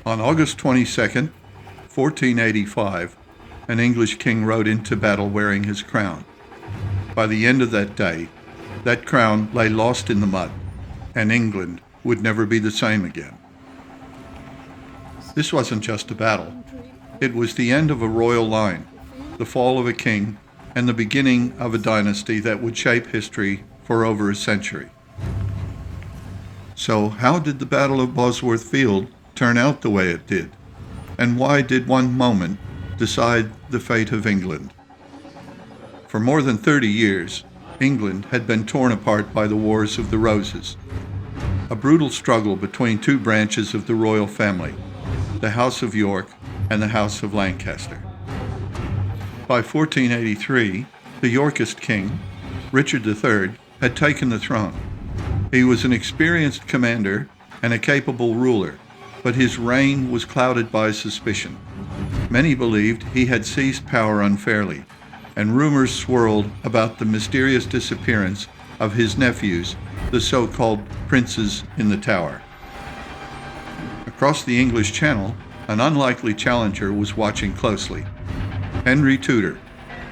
On August 22nd, 1485, an English king rode into battle wearing his crown. By the end of that day, that crown lay lost in the mud, and England would never be the same again. This wasn't just a battle. It was the end of a royal line, the fall of a king, and the beginning of a dynasty that would shape history for over a century. So how did the Battle of Bosworth Field turn out the way it did? And why did one moment decide the fate of England? For more than 30 years, England had been torn apart by the Wars of the Roses, a brutal struggle between two branches of the royal family, the House of York and the House of Lancaster. By 1483, the Yorkist king, Richard III, had taken the throne. He was an experienced commander and a capable ruler, but his reign was clouded by suspicion. Many believed he had seized power unfairly, and rumors swirled about the mysterious disappearance of his nephews, the so-called princes in the Tower. Across the English Channel, an unlikely challenger was watching closely. Henry Tudor.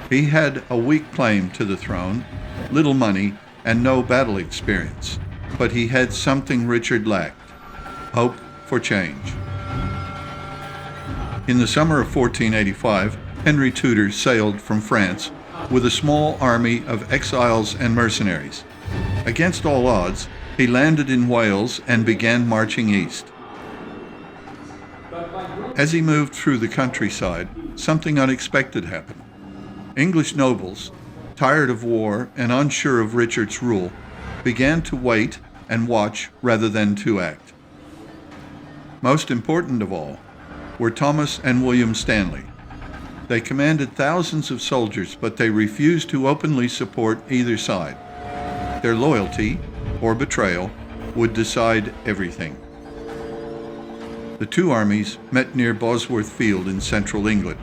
He had a weak claim to the throne, little money, and no battle experience, but he had something Richard lacked: hope for change. In the summer of 1485, Henry Tudor sailed from France with a small army of exiles and mercenaries. Against all odds, he landed in Wales and began marching east. As he moved through the countryside, something unexpected happened. English nobles, tired of war and unsure of Richard's rule, began to wait and watch rather than to act. Most important of all were Thomas and William Stanley. They commanded thousands of soldiers, but they refused to openly support either side. Their loyalty, or betrayal, would decide everything. The two armies met near Bosworth Field in central England.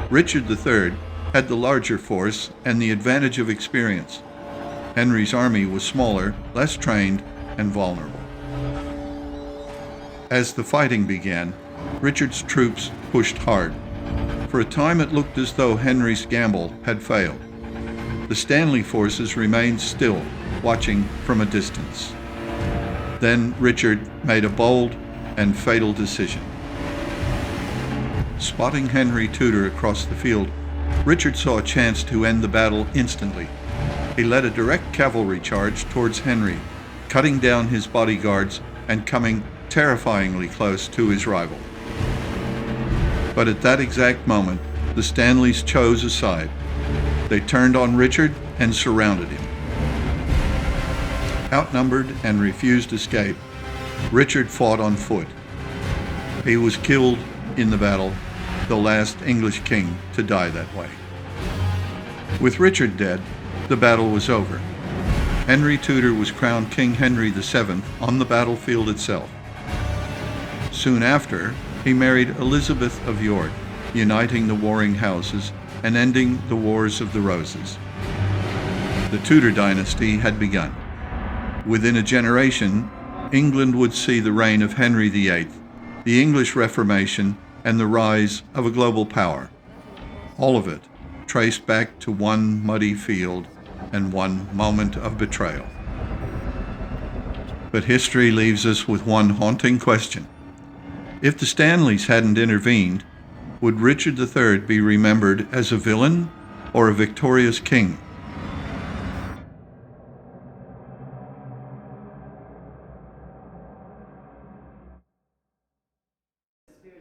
Richard III had the larger force and the advantage of experience. Henry's army was smaller, less trained, and vulnerable. As the fighting began, Richard's troops pushed hard. For a time it looked as though Henry's gamble had failed. The Stanley forces remained still, watching from a distance. Then Richard made a bold and fatal decision. Spotting Henry Tudor across the field, Richard saw a chance to end the battle instantly. He led a direct cavalry charge towards Henry, cutting down his bodyguards and coming terrifyingly close to his rival. But at that exact moment, the Stanleys chose a side. They turned on Richard and surrounded him. Outnumbered and refused escape, Richard fought on foot. He was killed in the battle, the last English king to die that way. With Richard dead, the battle was over. Henry Tudor was crowned King Henry VII on the battlefield itself. Soon after, he married Elizabeth of York, uniting the warring houses and ending the Wars of the Roses. The Tudor dynasty had begun. Within a generation, England would see the reign of Henry VIII, the English Reformation, and the rise of a global power. All of it traced back to one muddy field and one moment of betrayal. But history leaves us with one haunting question. If the Stanleys hadn't intervened, would Richard III be remembered as a villain or a victorious king?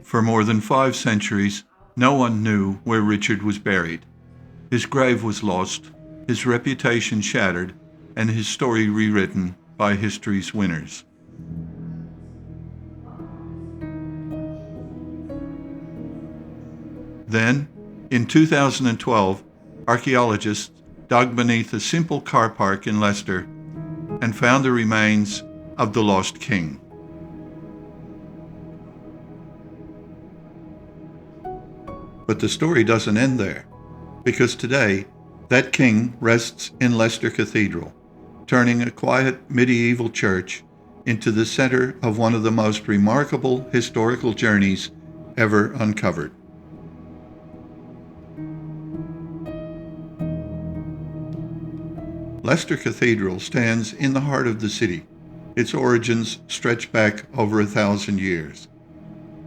For more than 5 centuries, no one knew where Richard was buried. His grave was lost, his reputation shattered, and his story rewritten by history's winners. Then, in 2012, archaeologists dug beneath a simple car park in Leicester and found the remains of the lost king. But the story doesn't end there, because today, that king rests in Leicester Cathedral, turning a quiet medieval church into the center of one of the most remarkable historical journeys ever uncovered. Leicester Cathedral stands in the heart of the city. Its origins stretch back over 1,000 years.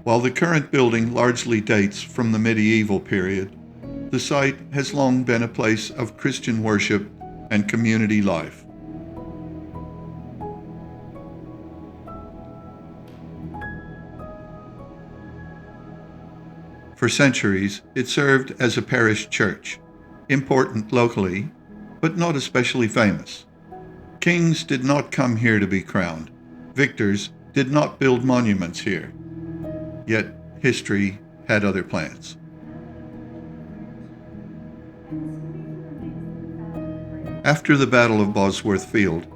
While the current building largely dates from the medieval period, the site has long been a place of Christian worship and community life. For centuries, it served as a parish church, important locally, but not especially famous. Kings did not come here to be crowned. Victors did not build monuments here. Yet history had other plans. After the Battle of Bosworth Field,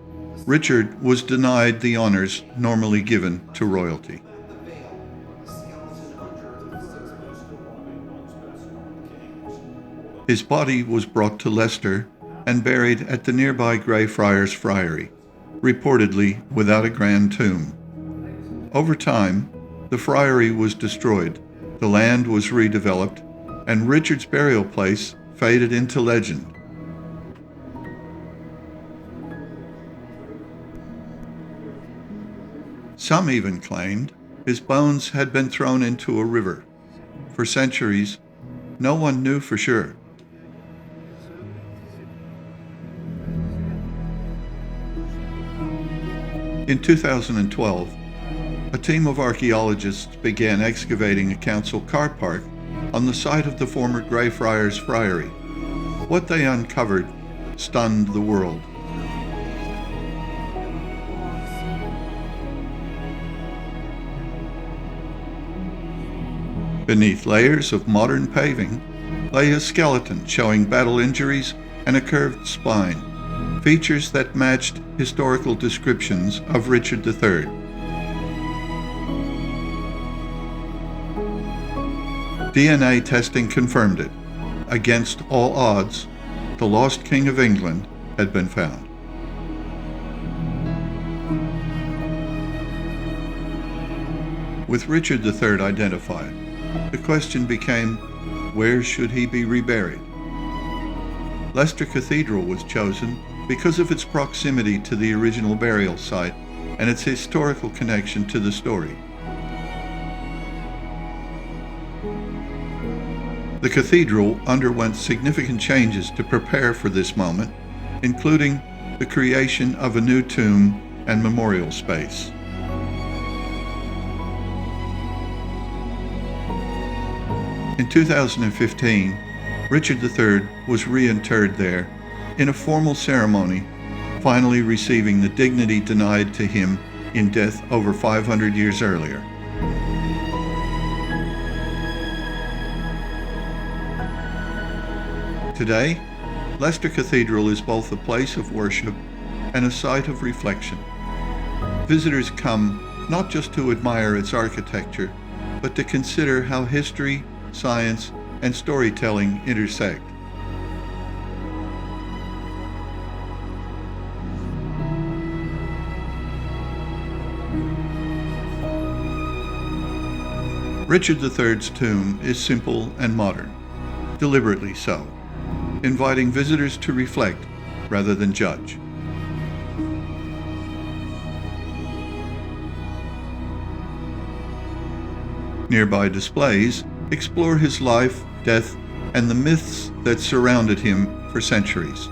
Richard was denied the honors normally given to royalty. His body was brought to Leicester and buried at the nearby Greyfriars Friary, reportedly without a grand tomb. Over time, the friary was destroyed, the land was redeveloped, and Richard's burial place faded into legend. Some even claimed his bones had been thrown into a river. For centuries, no one knew for sure. In 2012, a team of archaeologists began excavating a council car park on the site of the former Greyfriars Friary. What they uncovered stunned the world. Beneath layers of modern paving lay a skeleton showing battle injuries and a curved spine, features that matched historical descriptions of Richard III. DNA testing confirmed it. Against all odds, the lost King of England had been found. With Richard III identified, the question became, where should he be reburied? Leicester Cathedral was chosen because of its proximity to the original burial site and its historical connection to the story. The cathedral underwent significant changes to prepare for this moment, including the creation of a new tomb and memorial space. In 2015, Richard III was reinterred there in a formal ceremony, finally receiving the dignity denied to him in death over 500 years earlier. Today, Leicester Cathedral is both a place of worship and a site of reflection. Visitors come not just to admire its architecture, but to consider how history, science, and storytelling intersect. Richard III's tomb is simple and modern, deliberately so, inviting visitors to reflect rather than judge. Nearby displays explore his life, death, and the myths that surrounded him for centuries.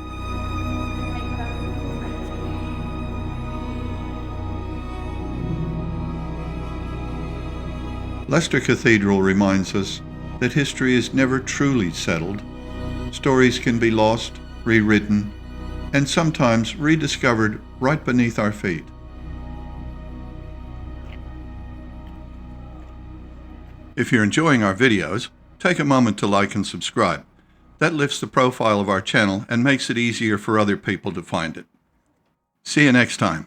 Leicester Cathedral reminds us that history is never truly settled. Stories can be lost, rewritten, and sometimes rediscovered right beneath our feet. If you're enjoying our videos, take a moment to like and subscribe. That lifts the profile of our channel and makes it easier for other people to find it. See you next time.